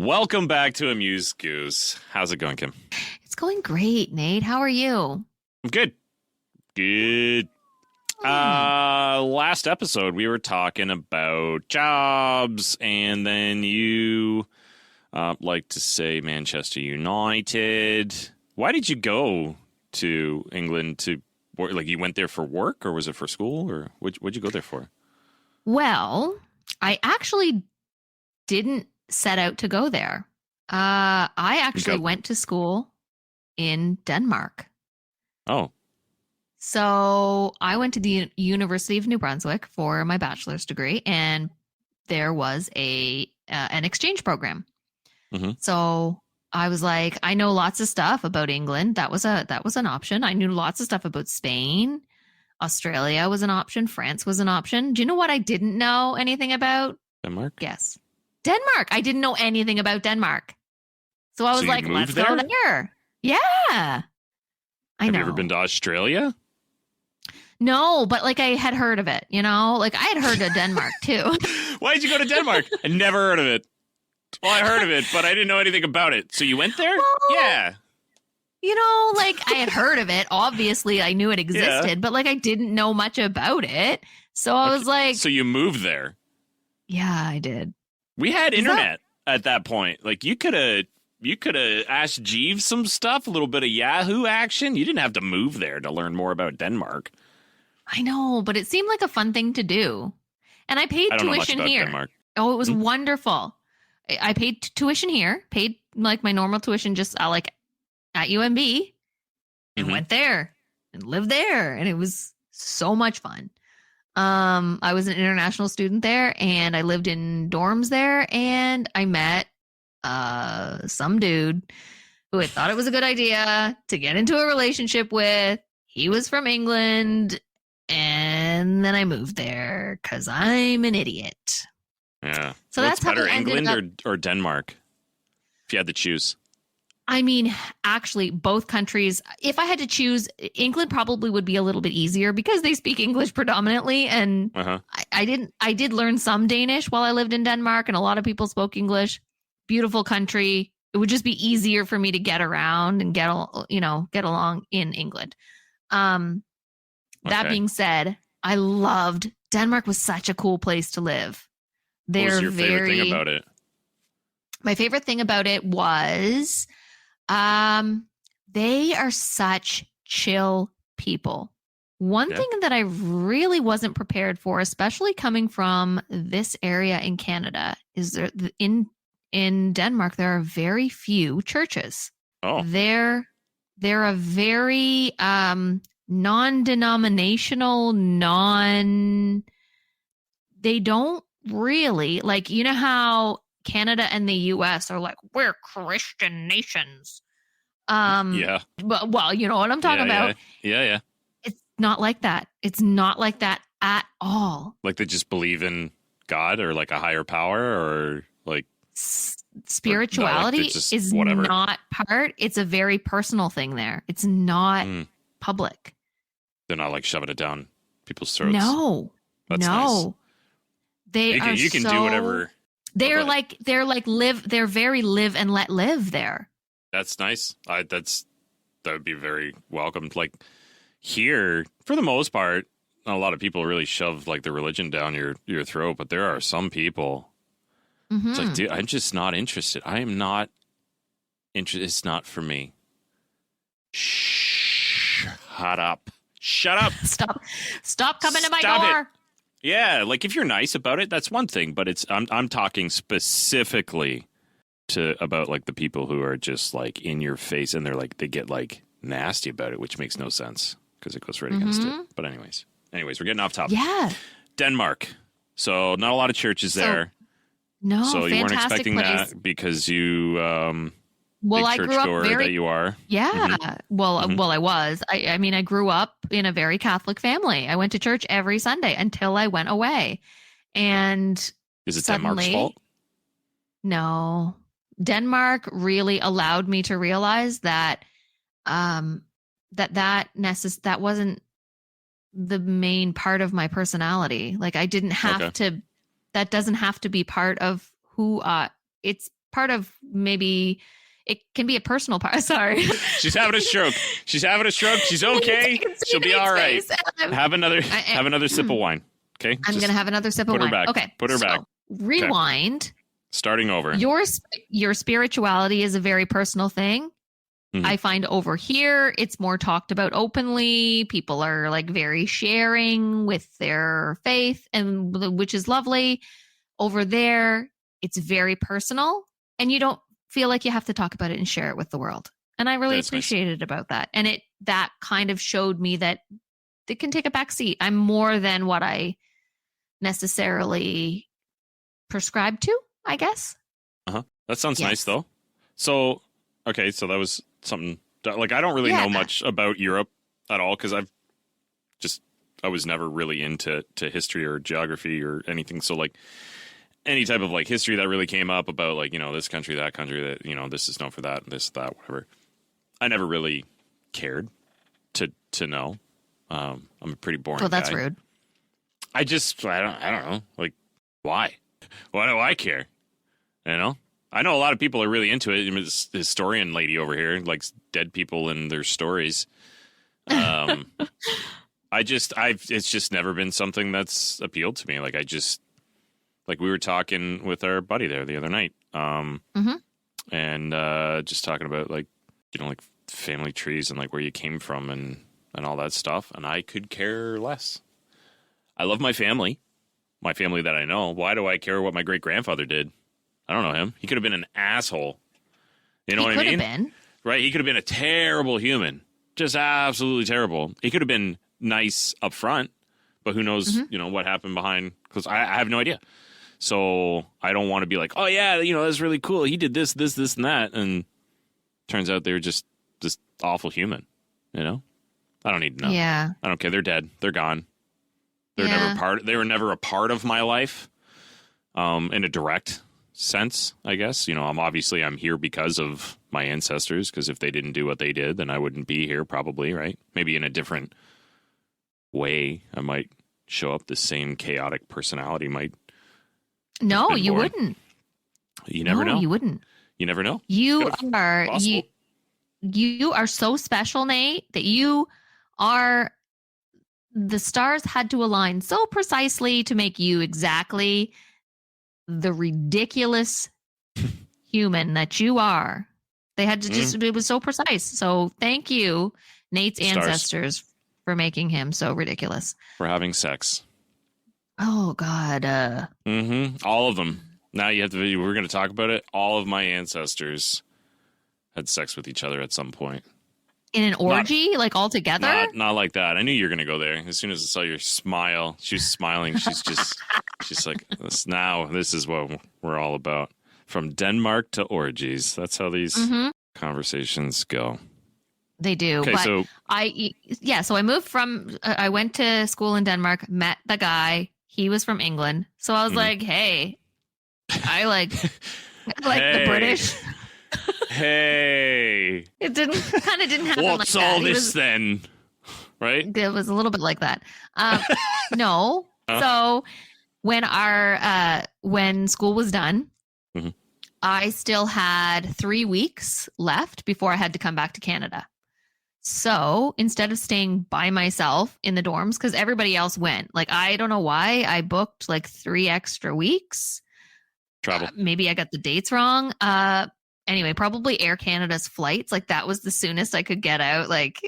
Welcome back to Amuse Goose. How's it going, Kim? It's going great, Nate. How are you? I'm good. Good. Last episode we were talking about jobs, and then you like to say Manchester United. Why did you go to England to work? Like, you went there for work, or was it for school, or what'd you go there for? Well, I actually didn't set out to go there. I actually went to school in Denmark. Oh. So I went to the University of New Brunswick for my bachelor's degree, and there was an exchange program. Mm-hmm. So I was like, I know lots of stuff about England. That was an option. I knew lots of stuff about Spain. Australia was an option. France was an option. Do you know what I didn't know anything about? Denmark? Yes. Denmark. I didn't know anything about Denmark. So I was like, let's go there. Yeah. I know. Have you ever been to Australia? No, but like I had heard of it, you know? Like I had heard of Denmark too. Why did you go to Denmark? I never heard of it. Well, I heard of it, but I didn't know anything about it. So you went there? Well, yeah. You know, like I had heard of it. Obviously, I knew it existed, but like I didn't know much about it. So I was like... So you moved there? Yeah, I did. We had internet at that point. Like you could have asked Jeeves some stuff, a little bit of Yahoo action. You didn't have to move there to learn more about Denmark. I know, but it seemed like a fun thing to do. And I paid tuition here. Denmark. Oh, it was wonderful. I paid tuition here, paid like my normal tuition just like at UMB, and went there and lived there. And it was so much fun. I was an international student there, and I lived in dorms there, and I met some dude who I thought it was a good idea to get into a relationship with. He was from England, and then I moved there because I'm an idiot. Yeah. So what's that's how better, I ended England or Denmark? If you had to choose. I mean, actually, both countries, if I had to choose, England probably would be a little bit easier because they speak English predominantly. And I did learn some Danish while I lived in Denmark, and a lot of people spoke English. Beautiful country. It would just be easier for me to get around and get along in England. That being said, I loved Denmark. Was such a cool place to live. What was your favorite thing about it? My favorite thing about it was they are such chill people. One thing that I really wasn't prepared for, especially coming from this area in Canada, is there, in Denmark, there are very few churches. Oh. They're a very non-denominational, they don't really, like, you know how Canada and the US are like, we're Christian nations. But, well, you know what I'm talking about. Yeah. It's not like that. It's not like that at all. Like they just believe in God or like a higher power, or like spirituality is whatever. Not part. It's a very personal thing there. It's not public. They're not like shoving it down people's throats. No. That's no. Nice. You can do whatever. They're very live and let live there. That's nice. That would be very welcomed. Like here, for the most part, not a lot of people really shove like the religion down your throat, but there are some people. It's like, dude, I'm just not interested. I am not interested. It's not for me. Shut up. Stop coming to my door. It. Yeah, like if you're nice about it, that's one thing. But I'm talking specifically about like the people who are just like in your face, and they get like nasty about it, which makes no sense because it goes right against it. But anyways, we're getting off topic. Yeah, Denmark. So not a lot of churches there. No, so you weren't expecting place. that because you I grew up that you are. Yeah. Well, I was. I mean, I grew up in a very Catholic family. I went to church every Sunday until I went away. And is it suddenly, Denmark's fault? No. Denmark really allowed me to realize that that wasn't the main part of my personality. Like I didn't have to. That doesn't have to be part of who it's part of maybe it can be a personal part. Sorry. She's having a stroke. She's okay. She'll be all right. Have another sip of wine. Okay. I'm going to have another sip of wine. Put her back. Okay. Put her back. Rewind. Okay. Starting over. Your spirituality is a very personal thing. Mm-hmm. I find over here, it's more talked about openly. People are like very sharing with their faith, and which is lovely. Over there, it's very personal, and you don't feel like you have to talk about it and share it with the world. And I really appreciated about that. And that kind of showed me that it can take a back seat. I'm more than what I necessarily prescribe to, I guess. That sounds nice though. So, okay. So that was something like, I don't really know much about Europe at all, because I was never really into history or geography or anything. So like any type of like history that really came up about like, this country, that, this is known for that, this, that, whatever. I never really cared to know. I'm a pretty boring Well, that's guy. rude. I don't know. Like, why? Why do I care? I know a lot of people are really into it. This historian lady over here likes dead people and their stories. It's just never been something that's appealed to me. Like we were talking with our buddy there the other night. And just talking about like family trees and like where you came from and all that stuff. And I could care less. I love my family that I know. Why do I care what my great grandfather did? I don't know him. He could have been an asshole. You know what I mean? He could have been. Right? He could have been a terrible human. Just absolutely terrible. He could have been nice up front, but who knows, what happened behind, because I have no idea. So I don't want to be like, oh yeah, that's really cool. He did this, and that. And turns out they were just this awful human, I don't need to know. Yeah. I don't care. They're dead. They're gone. They were never a part of my life, in a direct sense, I guess. I'm here because of my ancestors, because if they didn't do what they did, then I wouldn't be here probably, right? Maybe in a different way, I might show up. The same chaotic personality might. No, you wouldn't. You never know. You wouldn't. You never know. You are so special, Nate, that you are. The stars had to align so precisely to make you exactly the ridiculous human that you are. They had to it was so precise. So thank you, Nate's ancestors, for making him so ridiculous. For having sex. Oh, God. All of them. Now we're going to talk about it. All of my ancestors had sex with each other at some point. In an orgy, like all together? Not like that. I knew you were going to go there. As soon as I saw your smile, she was smiling. She's like, this is what we're all about. From Denmark to orgies. That's how these conversations go. They do. Okay, but so I moved I went to school in Denmark, met the guy. He was from England. So I was like, hey, I like the British. Hey, it didn't happen. What's like all that. this then? Right? It was a little bit like that. No. So when school was done, I still had 3 weeks left before I had to come back to Canada. So instead of staying by myself in the dorms, because everybody else went, like, I don't know why I booked like 3 extra weeks. Travel. Maybe I got the dates wrong. Anyway, probably Air Canada's flights. Like that was the soonest I could get out. Like,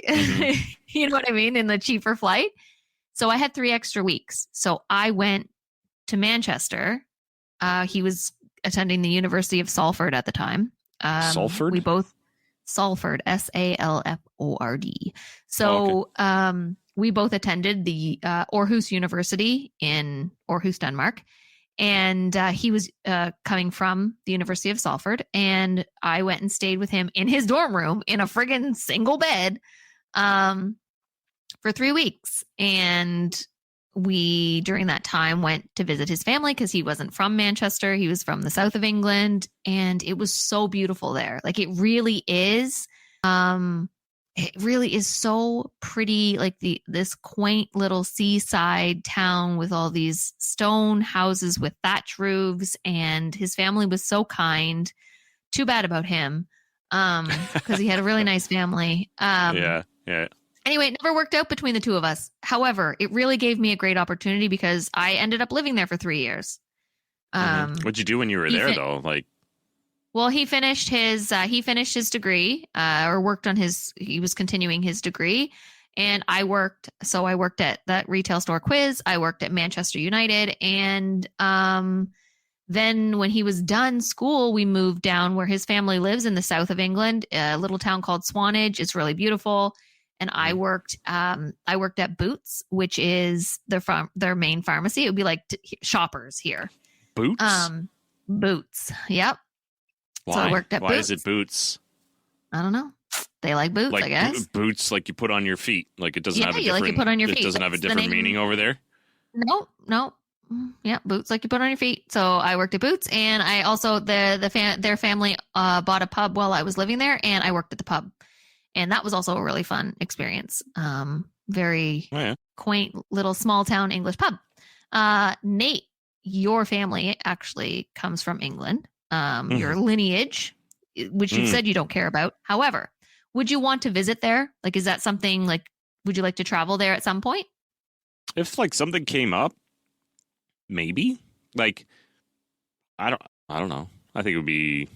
you know what I mean? In the cheaper flight. So I had 3 extra weeks. So I went to Manchester. He was attending the University of Salford at the time. Salford? We both Salford, Salford. So we both attended the Aarhus University in Aarhus, Denmark. And he was coming from the University of Salford, and I went and stayed with him in his dorm room in a friggin' single bed for 3 weeks. And we, during that time, went to visit his family because he wasn't from Manchester. He was from the south of England, and it was so beautiful there. Like it really is. It really is so pretty, like this quaint little seaside town with all these stone houses with thatch roofs, and his family was so kind. too bad about him. Because he had a really nice family. Yeah. Anyway, it never worked out between the two of us. However, it really gave me a great opportunity because I ended up living there for 3 years. What'd you do when you were there, though? Like, well, he finished his degree, or worked on he was continuing his degree. And I worked at that retail store Quiz. I worked at Manchester United. And then when he was done school, we moved down where his family lives in the south of England, a little town called Swanage. It's really beautiful. And I worked at Boots, which is their main pharmacy. It would be like Shoppers here. Boots? Boots. Yep. Why? So I worked at Why Boots. is it Boots? I don't know. They like boots, Like I guess. boots like you put on your feet. Like it doesn't have a Yeah, different, like you put on your feet. It doesn't have a That's the different name. meaning over there? No. Yeah, boots like you put on your feet. So I worked at Boots, and I also their family bought a pub while I was living there, and I worked at the pub, and that was also a really fun experience. Very quaint little small town English pub. Nate, your family actually comes from England. Your lineage, which you've said you don't care about. However, would you want to visit there? Like, is that something like? Would you like to travel there at some point? If like something came up. Maybe. Like, I don't know. I think it would be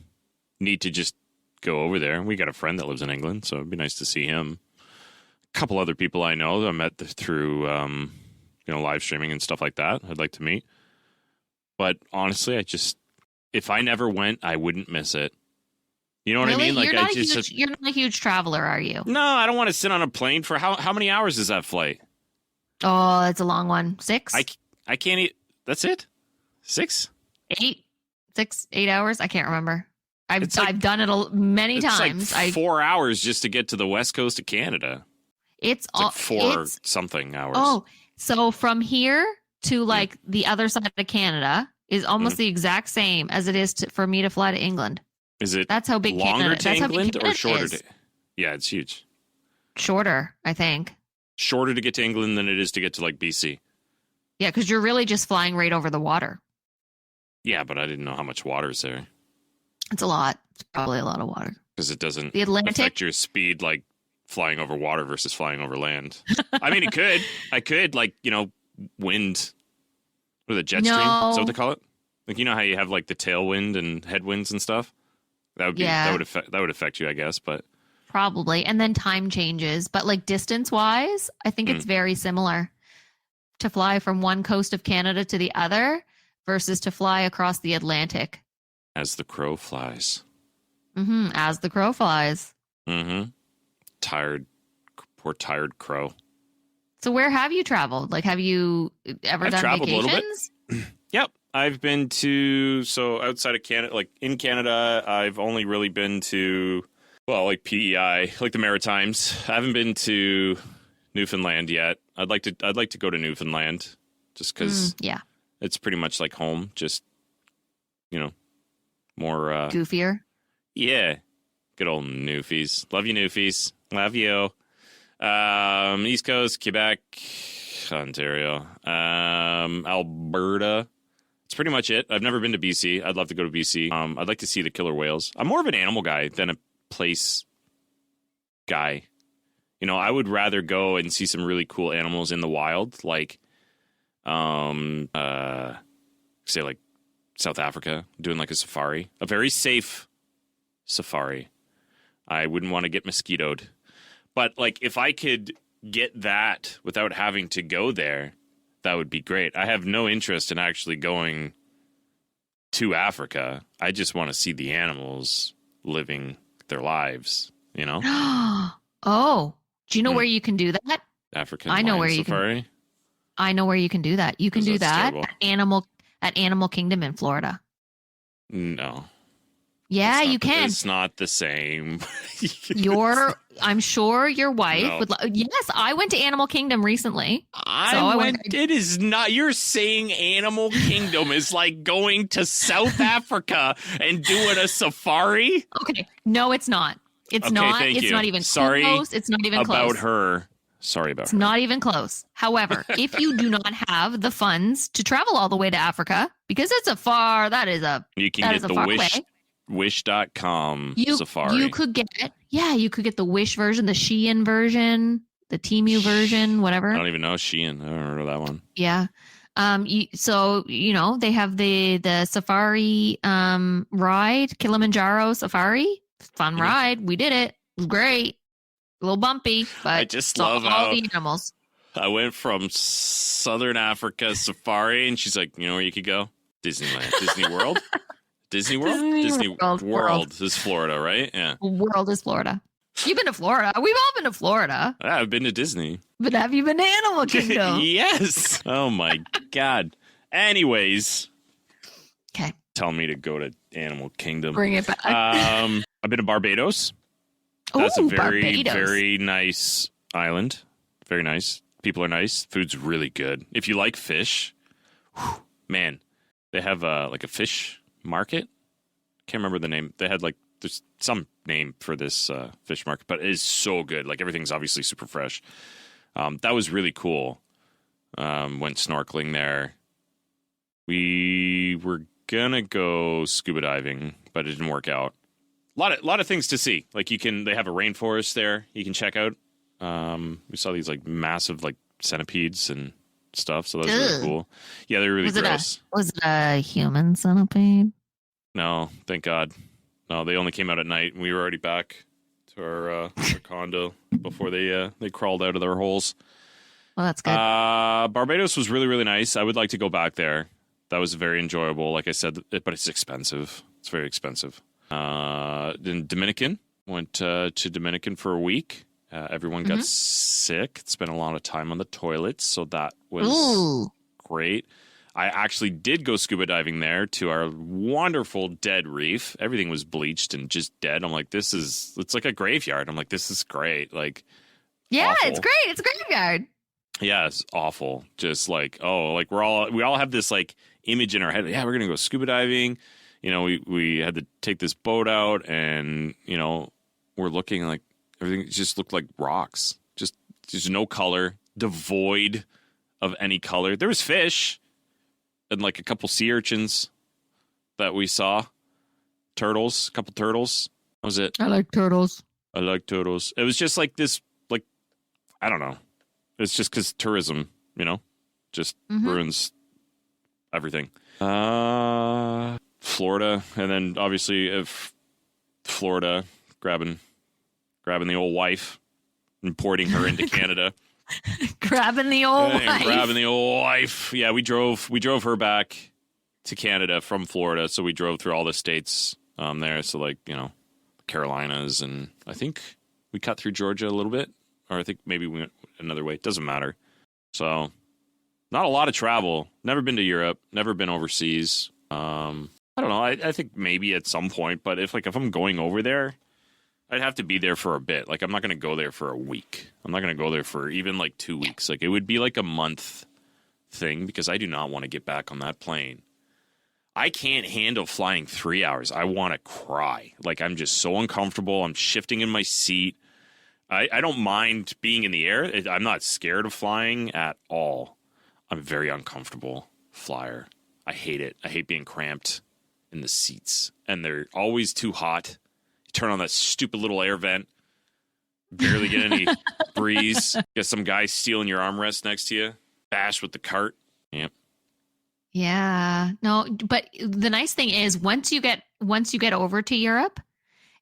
neat to just go over there. We got a friend that lives in England, so it'd be nice to see him. A couple other people I know that I met through, live streaming and stuff like that. I'd like to meet. But honestly, if I never went, I wouldn't miss it. You know what I mean? Like, you're not a huge traveler, are you? No, I don't want to sit on a plane for how many hours is that flight? Oh, it's a long one. 6? I can't eat. That's it? 6? 8? 6, 8 hours? I can't remember. I've done it many times. It's like 4 hours just to get to the west coast of Canada. It's like 4 something hours. Oh, so from here to like the other side of Canada is almost the exact same as it is for me to fly to England. Is it? That's how big longer Canada, to England or shorter? Is. Yeah, it's huge. Shorter, I think. Shorter to get to England than it is to get to like BC. Yeah, because you're really just flying right over the water. Yeah, but I didn't know how much water is there. It's a lot. It's probably a lot of water. Because it doesn't the Atlantic affect your speed like flying over water versus flying over land. I mean, it could. I could, like, wind. Or the jet stream. Is that what they call it? Like, you know how you have like the tailwind and headwinds and stuff? That would be that would affect you, I guess, but probably. And then time changes. But like distance wise, I think it's very similar to fly from one coast of Canada to the other versus to fly across the Atlantic. As the crow flies. As the crow flies. Poor tired crow. So where have you traveled? Like, have you ever done traveled vacations? A little bit. Yep. I've been to, outside of Canada, like in Canada, I've only really been to, like PEI, like the Maritimes. I haven't been to Newfoundland yet. I'd like to go to Newfoundland just because it's pretty much like home. Just, more goofier. Yeah. Good old Newfies. Love you, Newfies. Love you. East Coast, Quebec, Ontario, Alberta. It's pretty much it. I've never been to BC. I'd love to go to BC. I'd like to see the killer whales. I'm more of an animal guy than a place guy. I would rather go and see some really cool animals in the wild, like, say like South Africa, doing like a safari, a very safe safari. I wouldn't want to get mosquitoed, but like if I could get that without having to go there, that would be great. I have no interest in actually going to Africa. I just want to see the animals living their lives, Oh, do you know where you can do that? African I know where you safari. I know where you can do that. You can do that at Animal Kingdom in Florida. No. Yeah, you can. It's not the same. I'm sure your wife would. Yes, I went to Animal Kingdom recently. I went. It is not. You're saying Animal Kingdom is like going to South Africa and doing a safari? Okay, no, it's not. It's not. It's not even close. It's not even close. About her. Sorry about her. It's not even close. However, if you do not have the funds to travel all the way to Africa, because it's that is a you can get the Wish. way. Wish.com You Safari. you could get the Wish version, the Shein version, the Temu version, I whatever. don't even know Shein. I don't remember that one. Yeah. So they have the safari ride, Kilimanjaro Safari. Fun ride. We did it. It was great. A little bumpy, but I just love all how the animals. I went from Southern Africa Safari, and she's like, you know where you could go? Disneyland, Disney World, Disney World, Disney World is Florida, right? Yeah. World is Florida. You've been to Florida. We've all been to Florida. Yeah, I've been to Disney. But have you been to Animal Kingdom? Yes. Oh my God. Anyways. Okay. Tell me to go to Animal Kingdom. Bring it back. I've been to Barbados. That's a very nice island. Very nice. People are nice. Food's really good. If you like fish, man, they have like a fish market. Can't remember the name. They had there's some name for this fish market, but it is so good. Like everything's obviously super fresh. That was really cool. Went snorkeling there. We were gonna go scuba diving, but it didn't work out. A lot of things to see. Like they have a rainforest there you can check out. We saw these massive centipedes and stuff, so that was really cool. Yeah, they're really gross. Was it a human centipede? No, thank God. No, they only came out at night, and we were already back to our condo before they crawled out of their holes. Well, that's good. Barbados was really, really nice. I would like to go back there. That was very enjoyable. Like I said, but it's expensive. It's very expensive. Then Dominican. Went to Dominican for a week. Everyone got sick. Spent a lot of time on the toilets, so that was great. I actually did go scuba diving there to our wonderful dead reef. Everything was bleached and just dead. I'm like, it's like a graveyard. I'm like, this is great. Yeah, awful. It's great. It's a graveyard. Yeah, it's awful. Just we all have this image in our head. Yeah, we're gonna go scuba diving. We had to take this boat out, and we're looking everything just looked like rocks. Just there's no color, devoid of any color. There was fish and a couple sea urchins that we saw. Turtles, a couple turtles. That was it. I like turtles. It was just this, I don't know. It's just because tourism, just ruins everything. Florida, and then obviously if Florida grabbing the old wife and porting her into Canada. Grabbing the old wife. Grabbing the old wife. Yeah, we drove her back to Canada from Florida, so we drove through all the states there. So Carolinas, and I think we cut through Georgia a little bit, or I think maybe we went another way. It doesn't matter. So not a lot of travel. Never been to Europe. Never been overseas. I don't know. I think maybe at some point, but if I'm going over there, I'd have to be there for a bit. I'm not going to go there for a week. I'm not going to go there for even 2 weeks. It would be a month thing, because I do not want to get back on that plane. I can't handle flying 3 hours. I want to cry. I'm just so uncomfortable. I'm shifting in my seat. I don't mind being in the air. I'm not scared of flying at all. I'm a very uncomfortable flyer. I hate it. I hate being cramped in the seats. And they're always too hot. Turn on that stupid little air vent. Barely get any breeze. Get some guy stealing your armrest next to you. Bash with the cart. Yep. Yeah. No, but the nice thing is once you get over to Europe,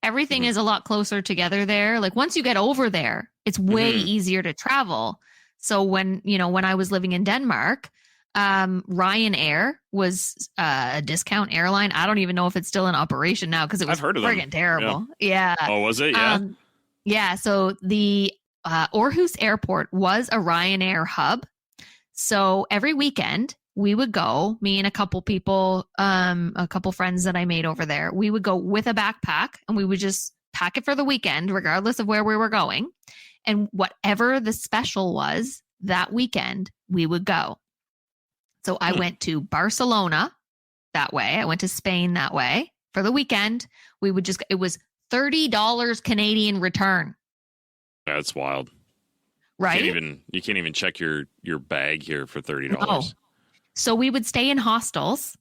everything is a lot closer together there. Once you get over there, it's way easier to travel. So when I was living in Denmark, Ryanair was a discount airline. I don't even know if it's still in operation now, because it was friggin' terrible. Yeah. Oh, was it? Yeah. Yeah. So the Aarhus Airport was a Ryanair hub. So every weekend we would go, me and a couple people, a couple friends that I made over there, we would go with a backpack, and we would just pack it for the weekend, regardless of where we were going. And whatever the special was that weekend, we would go. So I went to Barcelona that way. I went to Spain that way for the weekend. It was $30 Canadian return. That's wild. Right? You can't even check your bag here for $30. No. So we would stay in hostels.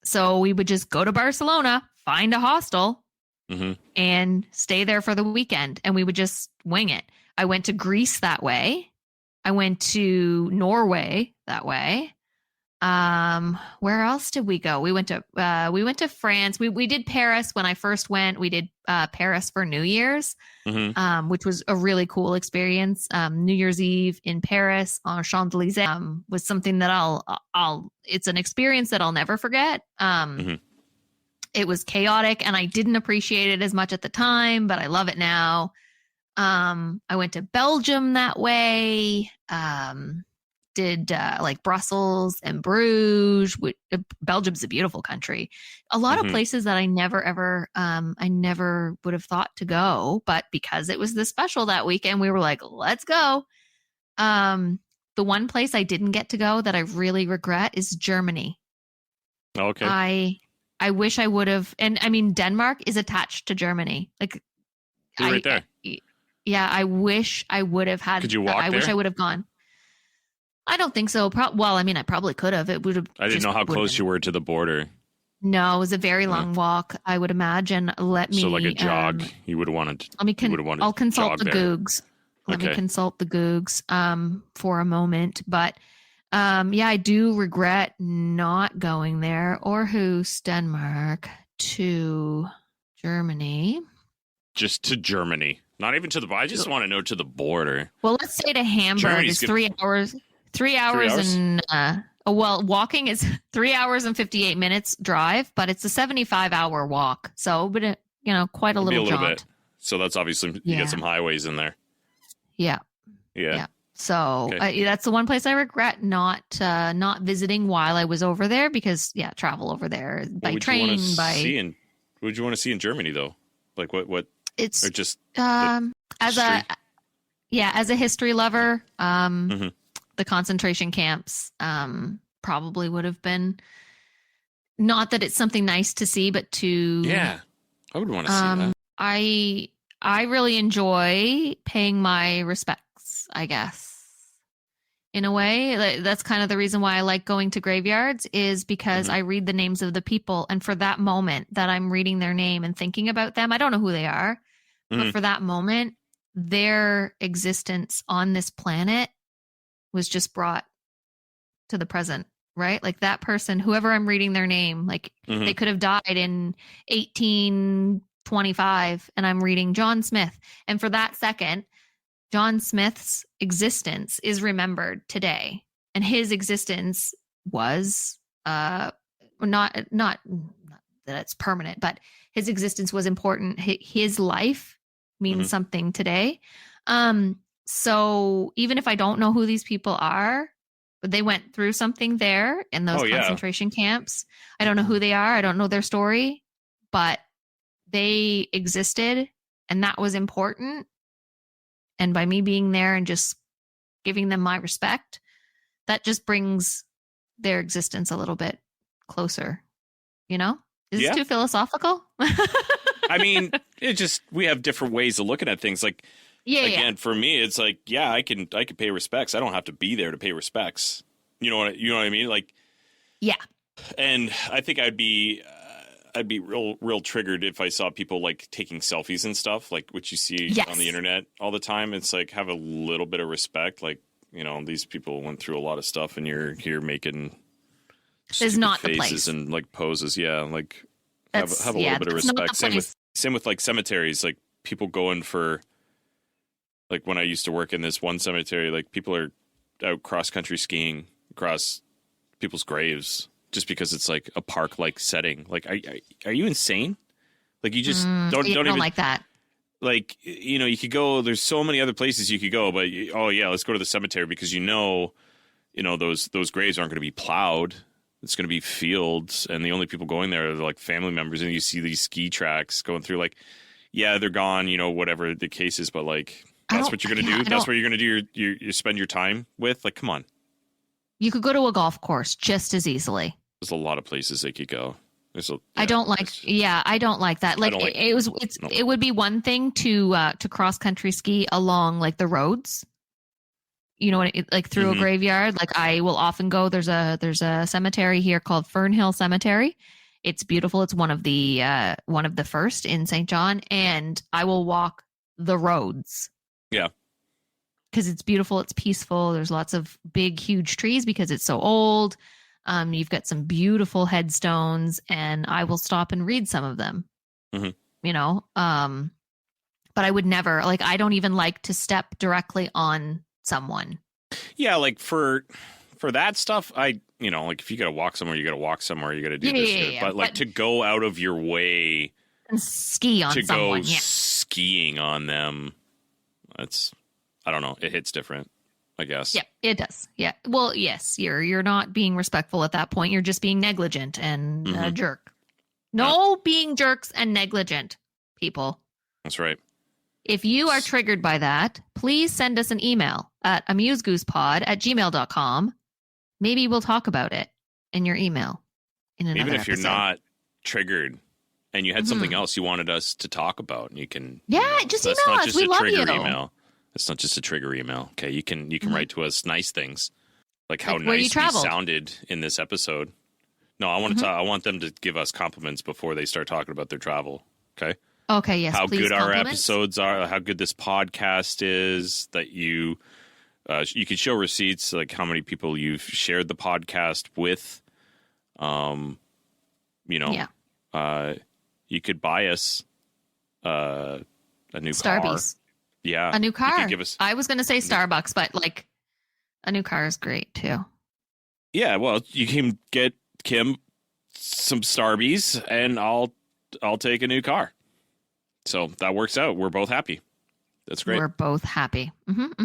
So we would just go to Barcelona find a hostel Mm-hmm. and stay there for the weekend. And we would just wing it. I went to Greece that way. I went to Norway that way. Where else did we go? We went to France. We did Paris when I first went. We did Paris for New Year's, Mm-hmm. which was a really cool experience. New Year's Eve in Paris on Champs-Elysees was something that it's an experience that I'll never forget. Mm-hmm. It was chaotic and I didn't appreciate it as much at the time, but I love it now. I went to Belgium that way. Did like Brussels and Bruges. Belgium's a beautiful country. A lot of Mm-hmm. places that I never would have thought to go, but because it was this special that weekend, we were like, let's go. The one place I didn't get to go that I really regret is Germany. Okay. I wish I would have, and I mean Denmark is attached to Germany. Like You're right there. Yeah, I wish I would have had. Could you walk I wish there? I would have gone. I don't think so. Well, I mean, I probably could have. It would have. I didn't know how close you were to the border. No, it was a very long walk. I would imagine. So like a jog, you would have wanted. I'll consult the there. Googs. Let me consult the Googs for a moment. But yeah, I do regret not going there or Denmark to Germany. Just to Germany, not even to the. I just want to know to the border. Well, let's say to Hamburg. Germany's is 3 hours. 3 hours and walking is 3 hours and 58 minutes drive, but it's a 75-hour walk. So, but quite a little jaunt. Bit. So that's obviously you get some highways in there. Yeah. So that's the one place I regret not visiting while I was over there because travel over there by train. What would you want to see in Germany though? Like what? It's or just as a history lover. Mm-hmm. The concentration camps probably would have been not that it's something nice to see, but I would want to see that. I really enjoy paying my respects, I guess, in a way. That's kind of the reason why I like going to graveyards is because I read the names of the people, and for that moment that I'm reading their name and thinking about them, I don't know who they are, but for that moment, their existence on this planet was just brought to the present, right? Like that person, whoever I'm reading their name, like they could have died in 1825 and I'm reading John Smith. And for that second, John Smith's existence is remembered today. And his existence was not that it's permanent, but his existence was important. His life means something today. So even if I don't know who these people are, but they went through something there in those concentration camps. I don't know who they are. I don't know their story, but they existed and that was important. And by me being there and just giving them my respect, that just brings their existence a little bit closer. Is it too philosophical? I mean, we have different ways of looking at things. Like, for me, it's like, I can pay respects. I don't have to be there to pay respects. You know what I mean? Like, and I think I'd be real triggered if I saw people like taking selfies and stuff, like what you see on the internet all the time. It's like, have a little bit of respect. Like, these people went through a lot of stuff, and you're here making not faces the place. and like poses. Yeah, like have a little bit of respect. Same with like cemeteries. Like people going for. Like when I used to work in this one cemetery, like people are out cross-country skiing across people's graves just because it's like a park-like setting. Like, are you insane? Like you just don't even like that. Like, you could go, there's so many other places you could go, but let's go to the cemetery because those graves aren't going to be plowed. It's going to be fields, and the only people going there are like family members, and you see these ski tracks going through like, they're gone, whatever the case is, but like, that's what you're going to do. That's what you're going to do. You spend your time with. Like, come on. You could go to a golf course just as easily. There's a lot of places they could go. I don't like that. Like, it would be one thing to cross country ski along like the roads. Like through a graveyard. Like I will often go. There's a cemetery here called Fernhill Cemetery, It's beautiful. It's one of the first in St. John, and I will walk the roads. Yeah. Because it's beautiful, it's peaceful. There's lots of big, huge trees because it's so old. You've got some beautiful headstones, and I will stop and read some of them. Mm-hmm. You know, but I would never, like, I don't even like to step directly on someone. Yeah, like for that stuff, like if you gotta walk somewhere, you gotta walk somewhere, you gotta do this. Yeah. But like to go out of your way and ski on to someone, go skiing on them, that's, I don't know, it hits different, I guess. Yeah, it does. Yeah. Well, yes, you're not being respectful at that point. You're just being negligent and a jerk. No, being jerks and negligent, people. That's right. If you are triggered by that, please send us an email at amusegoosepod@gmail.com. Maybe we'll talk about it in your email in another Even if episode. you're not triggered and you had something else you wanted us to talk about, you can. Just that's email not us. just We a love trigger you. email. It's not just a trigger email. Okay, you can write to us nice things, like how Like where you nice we traveled. sounded in this episode. No, I want to. I want them to give us compliments before they start talking about their travel. Okay. Okay. Yes. How please, good our compliments. episodes are. How good this podcast is. That you can show receipts, like how many people you've shared the podcast with. You could buy us a new car. Starbucks. Yeah, A new car. You could give us. I was going to say Starbucks, but like a new car is great too. Yeah, well, you can get Kim some Starbies, and I'll take a new car. So that works out. We're both happy. That's great. We're both happy.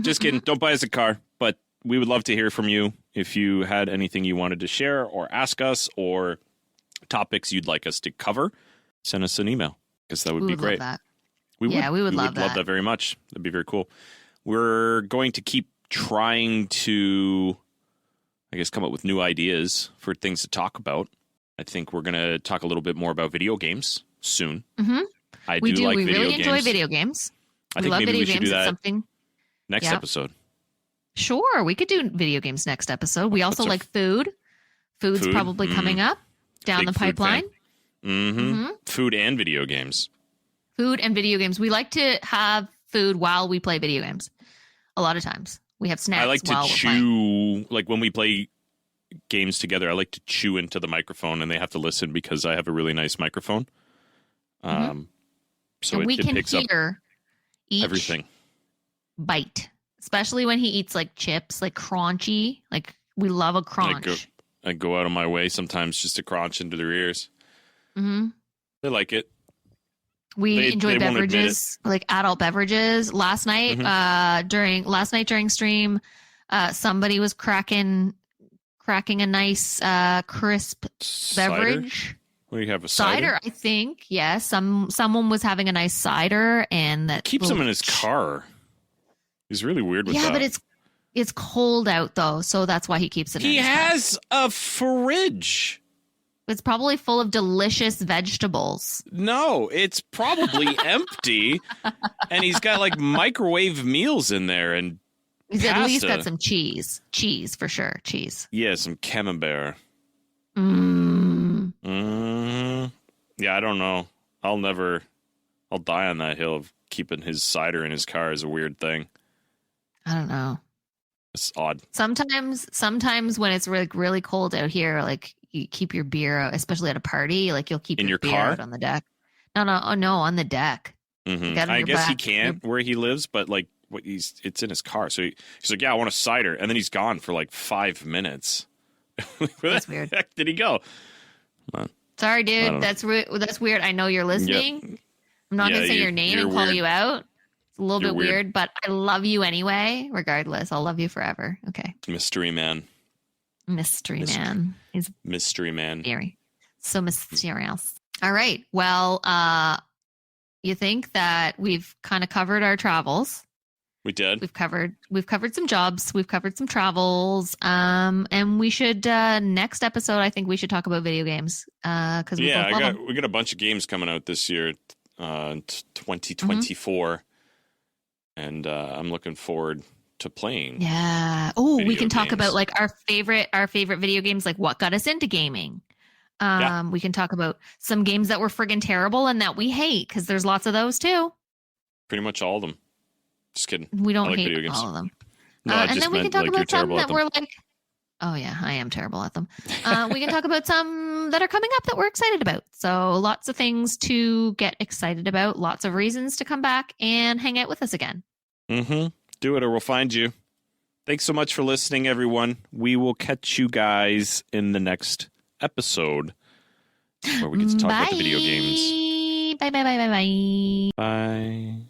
Just kidding. Don't buy us a car, but we would love to hear from you if you had anything you wanted to share or ask us or topics you'd like us to cover. Send us an email because that would be great. Love that. We Yeah, we would love love that. that very much. That'd be very cool. We're going to keep trying to, I guess, come up with new ideas for things to talk about. I think we're going to talk a little bit more about video games soon. Mm-hmm. We do. like We video really games. enjoy video games. I We think love maybe video we should games. do It's that something. next episode. Sure, we could do video games next episode. We also What's our- like food. Food's Food? probably coming up down Big the food pipeline. Mm-hmm. Food and video games. Food and video games. We like to have food while we play video games. A lot of times we have snacks. I like to while we're playing. chew, like when we play games together, I like to chew into the microphone and they have to listen because I have a really nice microphone. So and we it can picks up hear each everything. bite, especially when he eats like chips, like crunchy. Like we love a crunch. I go out of my way sometimes just to crunch into their ears. Mm-hmm. They like it. We enjoy they won't admit beverages, like adult beverages. Last night, during stream, somebody was cracking a nice crisp Cider? beverage. What do you have, a cider? I think. Yes, someone was having a nice cider, and that Keeps him in his car. He's really weird with that. Yeah, but it's cold out though, so that's why he keeps it. He in his car. has a fridge. It's probably full of delicious vegetables. No, it's probably empty, and he's got like microwave meals in there and He's pasta. at least got some cheese. Cheese for sure. Cheese. Yeah, some camembert. Mm. Yeah, I don't know. I'll die on that hill of keeping his cider in his car is a weird thing. I don't know. It's odd. Sometimes when it's really cold out here, like you keep your beer out, especially at a party, like you'll keep In your beer car? out on the deck. No, on the deck. Mm-hmm. Got it in I your guess he back. can't where he lives, but like it's in his car. So he's like, yeah, I want a cider, and then he's gone for like 5 minutes. Where That's the weird. heck did he go? Sorry, I don't know. dude. That's weird. I know you're listening. I'm not Yeah, gonna say your name you're and call weird. you out. It's a little You're bit weird, but I love you anyway. Regardless, I'll love you forever. Okay, Mystery man. mystery man. He's Mystery man. very so mysterious. All right. Well, you think that we've kind of covered our travels? We did. We've covered some jobs. We've covered some travels. And we should next episode. I think we should talk about video games. Because we both love them. we got a bunch of games coming out this year, 2024, and I'm looking forward to playing. Yeah. Oh, we Video can talk games. about like our favorite video games, like what got us into gaming. Yeah. We can talk about some games that were friggin' terrible and that we hate, because there's lots of those too. Pretty much all of them. Just kidding. We I don't like hate video games. all of them. No, I And just then we can meant talk like you're about some terrible at that them. we're like, oh yeah, I am terrible at them. We can talk about some that are coming up that we're excited about. So lots of things to get excited about, lots of reasons to come back and hang out with us again. Mm-hmm. Do it or we'll find you. Thanks so much for listening, everyone. We will catch you guys in the next episode where we get to talk about the video games. Bye, bye, bye, bye, bye. Bye.